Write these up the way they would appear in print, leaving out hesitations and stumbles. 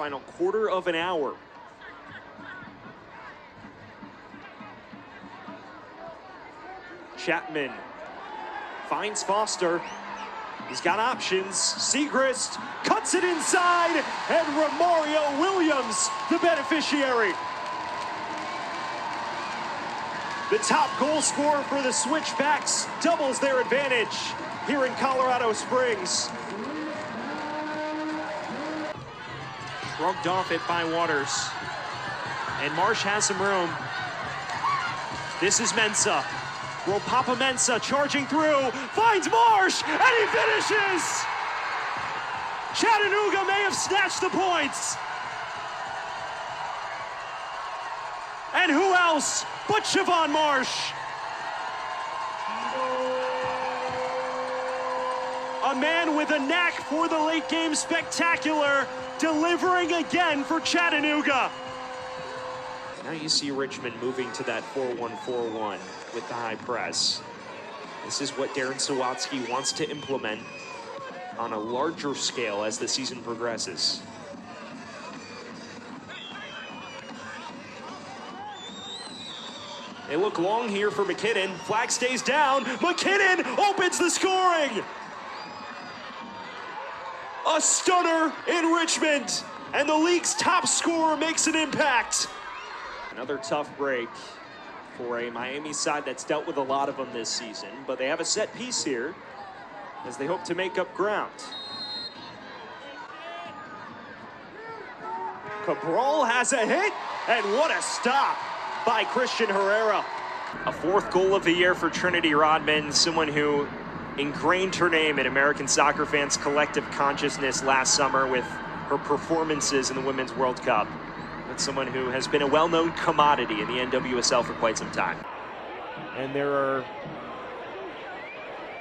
final quarter of an hour. Chapman finds Foster. He's got options. Segrist cuts it inside, and Romario Williams, the beneficiary. The top goal scorer for the Switchbacks doubles their advantage here in Colorado Springs. Shrugged off it by Waters. And Marsh has some room. This is Mensah. Ropapa Mensah charging through, finds Marsh, and he finishes! Chattanooga may have snatched the points. And who else but Siobhan Marsh? A man with a knack for the late game spectacular, delivering again for Chattanooga. Now you see Richmond moving to that 4-1-4-1 with the high press. This is what Darren Sawatsky wants to implement on a larger scale as the season progresses. They look long here for McKinnon. Flag stays down. McKinnon opens the scoring. A stunner in Richmond, and the league's top scorer makes an impact. Another tough break for a Miami side that's dealt with a lot of them this season, but they have a set piece here as they hope to make up ground. Cabral has a hit, and what a stop by Christian Herrera. A fourth goal of the year for Trinity Rodman, someone who ingrained her name in American soccer fans' collective consciousness last summer with her performances in the Women's World Cup. That's someone who has been a well-known commodity in the NWSL for quite some time. And there are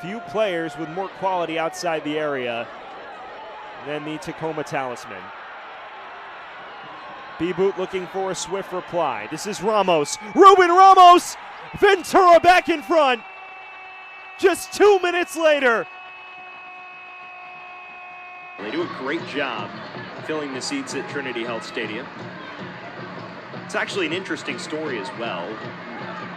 few players with more quality outside the area than the Tacoma Talisman. B-Boot looking for a swift reply. This is Ramos. Ruben Ramos! Ventura back in front. Just 2 minutes later. They do a great job filling the seats at Trinity Health Stadium. It's actually an interesting story as well.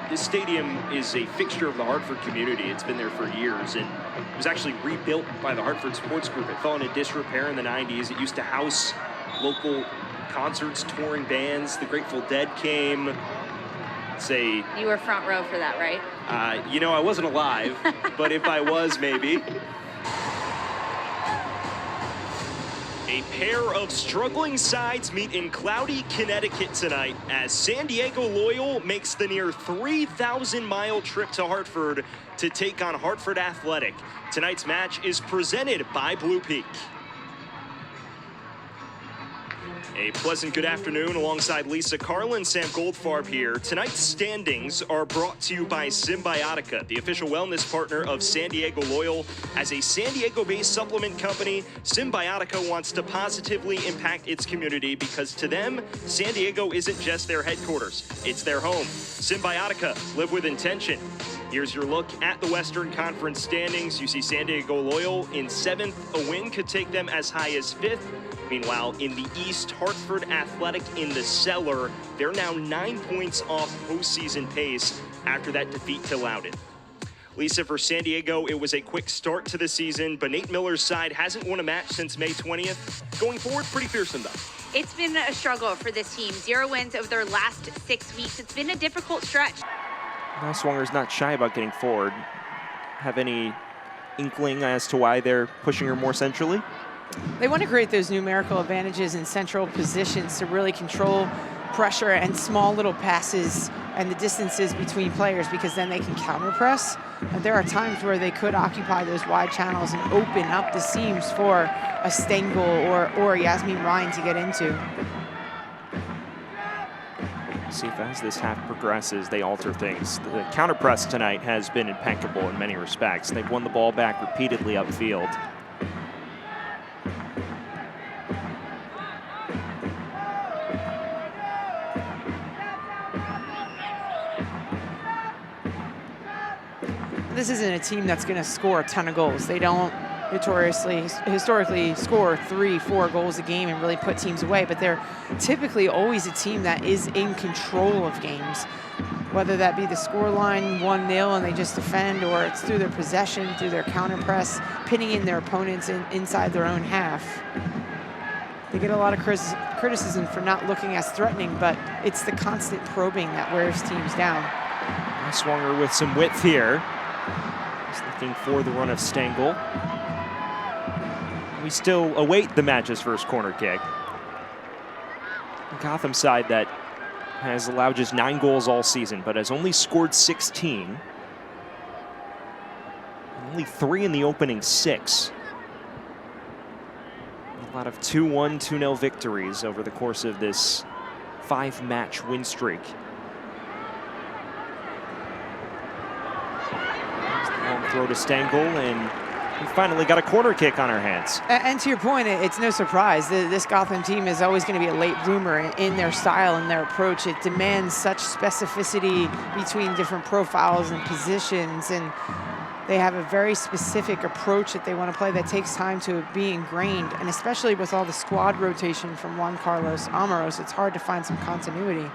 This stadium is a fixture of the Hartford community. It's been there for years, and it was actually rebuilt by the Hartford Sports Group. It fell into disrepair in the 90s. It used to house local concerts, touring bands. The Grateful Dead came. You were front row for that, right? You know, I wasn't alive, but if I was, maybe. A pair of struggling sides meet in cloudy Connecticut tonight as San Diego Loyal makes the near 3,000-mile trip to Hartford to take on Hartford Athletic. Tonight's match is presented by Blue Peak. A pleasant good afternoon alongside Lisa Carlin, Sam Goldfarb here. Tonight's standings are brought to you by Symbiotica, the official wellness partner of San Diego Loyal. As a San Diego-based supplement company, Symbiotica wants to positively impact its community because to them, San Diego isn't just their headquarters, it's their home. Symbiotica, live with intention. Here's your look at the Western Conference standings. You see San Diego Loyal in 7th. A win could take them as high as 5th. Meanwhile, in the East, Hartford Athletic in the cellar. They're now 9 points off postseason pace after that defeat to Loudoun. Lisa, for San Diego, it was a quick start to the season, but Nate Miller's side hasn't won a match since May 20th. Going forward, pretty fearsome, though. It's been a struggle for this team. 0 wins over their last 6 weeks. It's been a difficult stretch. Now Swinger's not shy about getting forward. Have any inkling as to why they're pushing her more centrally? They want to create those numerical advantages in central positions to really control pressure and small little passes and the distances between players, because then they can counter press. And there are times where they could occupy those wide channels and open up the seams for a Stengel or Yasmin Ryan to get into. See if as this half progresses, they alter things. The counter press tonight has been impeccable in many respects. They've won the ball back repeatedly upfield. This isn't a team that's going to score a ton of goals. They don't historically score 3-4 goals a game and really put teams away, but they're typically always a team that is in control of games, whether that be the scoreline 1-0 and they just defend, or it's through their possession, through their counter press, pinning in their opponents inside their own half. They get a lot of criticism for not looking as threatening, but it's the constant probing that wears teams down. Swanger with some width here. He's looking for the run of Stengel. We still await the match's first corner kick. Gotham side that has allowed just 9 goals all season, but has only scored 16. Only 3 in the opening 6. A lot of 2-1, 2-0 victories over the course of this 5-match win streak. Long throw to Stengel, and we finally got a corner kick on our hands. And to your point, it's no surprise. This Gotham team is always going to be a late bloomer in their style and their approach. It demands such specificity between different profiles and positions, and they have a very specific approach that they want to play that takes time to be ingrained. And especially with all the squad rotation from Juan Carlos Amaros, it's hard to find some continuity.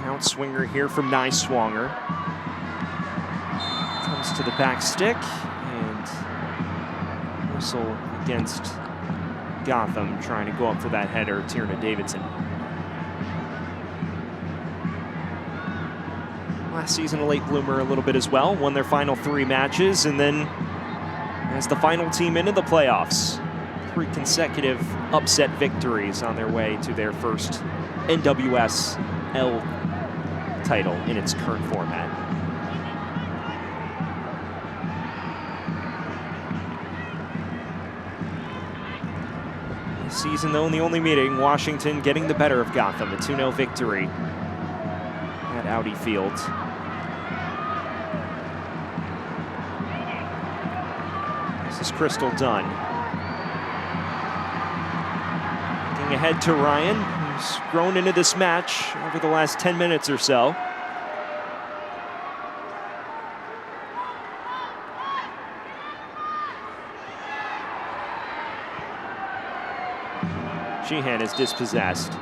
Outswinger here from Swanger. Comes to the back stick, and whistle against Gotham, trying to go up for that header, Tierna Davidson. Last season a late bloomer a little bit as well, won their final 3 matches, and then as the final team into the playoffs, 3 consecutive upset victories on their way to their first NWSL title in its current format. This season, though, in the only meeting, Washington getting the better of Gotham, a 2-0 victory at Audi Field. This is Crystal Dunn. Looking ahead to Ryan, who's grown into this match over the last 10 minutes or so. Sheehan is dispossessed.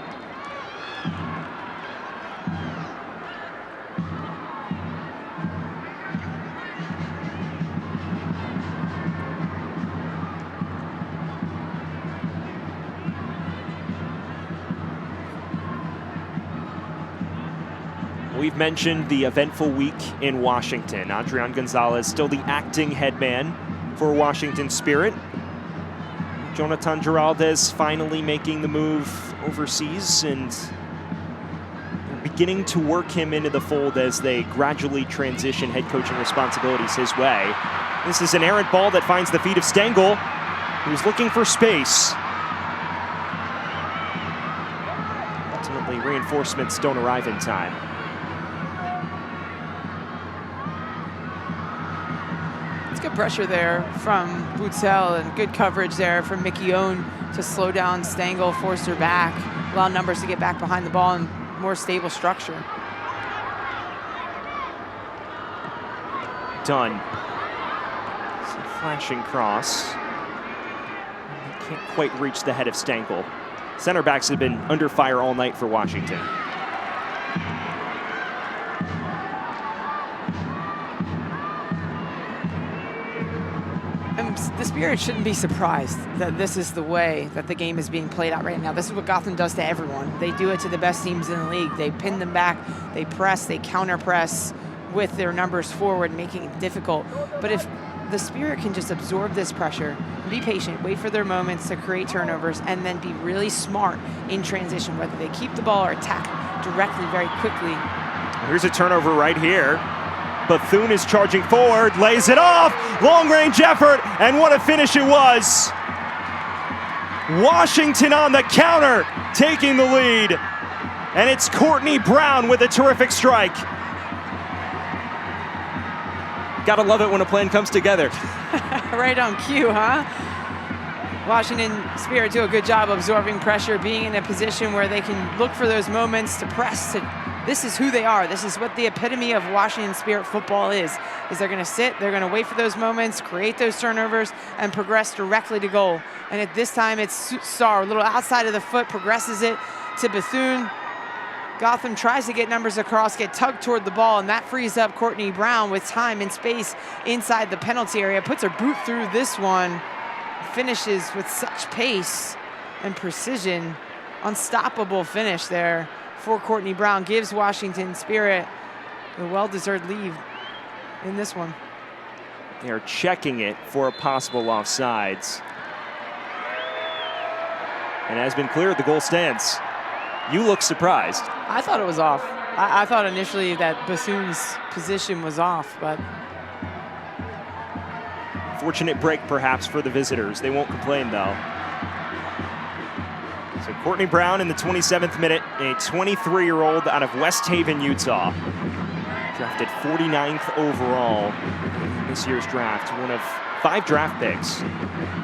We've mentioned the eventful week in Washington. Adrian Gonzalez still the acting head man for Washington Spirit. Jonathan Giraldez finally making the move overseas, and they're beginning to work him into the fold as they gradually transition head coaching responsibilities his way. This is an errant ball that finds the feet of Stengel, who's looking for space. Ultimately, reinforcements don't arrive in time. Good pressure there from Butzel, and good coverage there from Mickey Owen to slow down Stengel, force her back, allow numbers to get back behind the ball and more stable structure. Dunn. It's a flashing cross. He can't quite reach the head of Stengel. Center backs have been under fire all night for Washington. The Spirit shouldn't be surprised that this is the way that the game is being played out right now. This is what Gotham does to everyone. They do it to the best teams in the league. They pin them back, they press, they counter press with their numbers forward, making it difficult. But if the Spirit can just absorb this pressure, be patient, wait for their moments to create turnovers, and then be really smart in transition, whether they keep the ball or attack directly very quickly. Here's a turnover right here. Bethune is charging forward, lays it off, long-range effort, and what a finish it was. Washington on the counter, taking the lead, and it's Courtney Brown with a terrific strike. Gotta love it when a plan comes together. Right on cue, huh? Washington Spirit do a good job absorbing pressure, being in a position where they can look for those moments to press, to this is who they are. This is what the epitome of Washington Spirit football is they're going to sit, they're going to wait for those moments, create those turnovers, and progress directly to goal. And at this time, it's Starr, a little outside of the foot, progresses it to Bethune. Gotham tries to get numbers across, get tugged toward the ball, and that frees up Courtney Brown with time and space inside the penalty area. Puts her boot through this one, finishes with such pace and precision. Unstoppable finish there for Courtney Brown. Gives Washington Spirit a well-deserved lead in this one. They're checking it for a possible offsides. And has been cleared, the goal stands. You look surprised. I thought it was off. I thought initially that Bethune's position was off, but. Fortunate break perhaps for the visitors. They won't complain though. So Courtney Brown in the 27th minute, a 23-year-old out of West Haven, Utah. Drafted 49th overall in this year's draft. One of 5 draft picks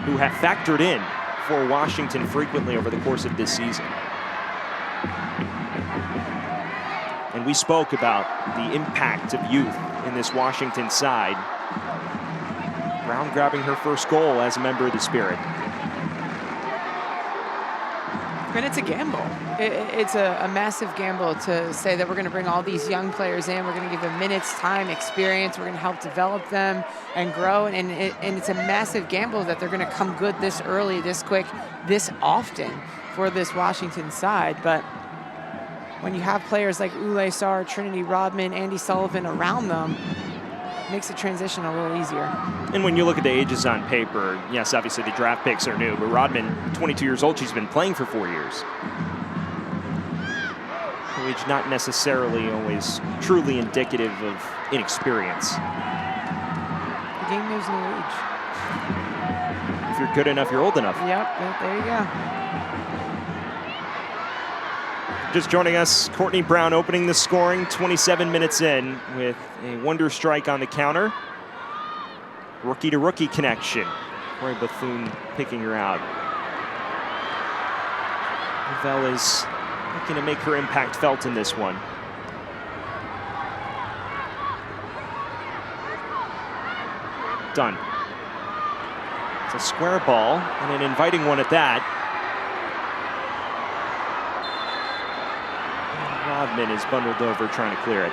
who have factored in for Washington frequently over the course of this season. And we spoke about the impact of youth in this Washington side. Brown grabbing her first goal as a member of the Spirit. And it's a gamble. It's a massive gamble to say that we're going to bring all these young players in. We're going to give them minutes, time, experience. We're going to help develop them and grow. And it's a massive gamble that they're going to come good this early, this quick, this often for this Washington side. But when you have players like Ule Sarr, Trinity Rodman, Andy Sullivan around them, it makes the transition a little easier. And when you look at the ages on paper, yes, obviously the draft picks are new, but Rodman, 22 years old, she's been playing for 4 years. Age not necessarily always truly indicative of inexperience. The game knows no age. If you're good enough, you're old enough. Yep, there you go. Just joining us, Courtney Brown opening the scoring 27 minutes in with a wonder strike on the counter. Rookie-to-rookie connection. Corey Bethune picking her out. Novell is looking to make her impact felt in this one. Done. It's a square ball and an inviting one at that. Rodman is bundled over trying to clear it.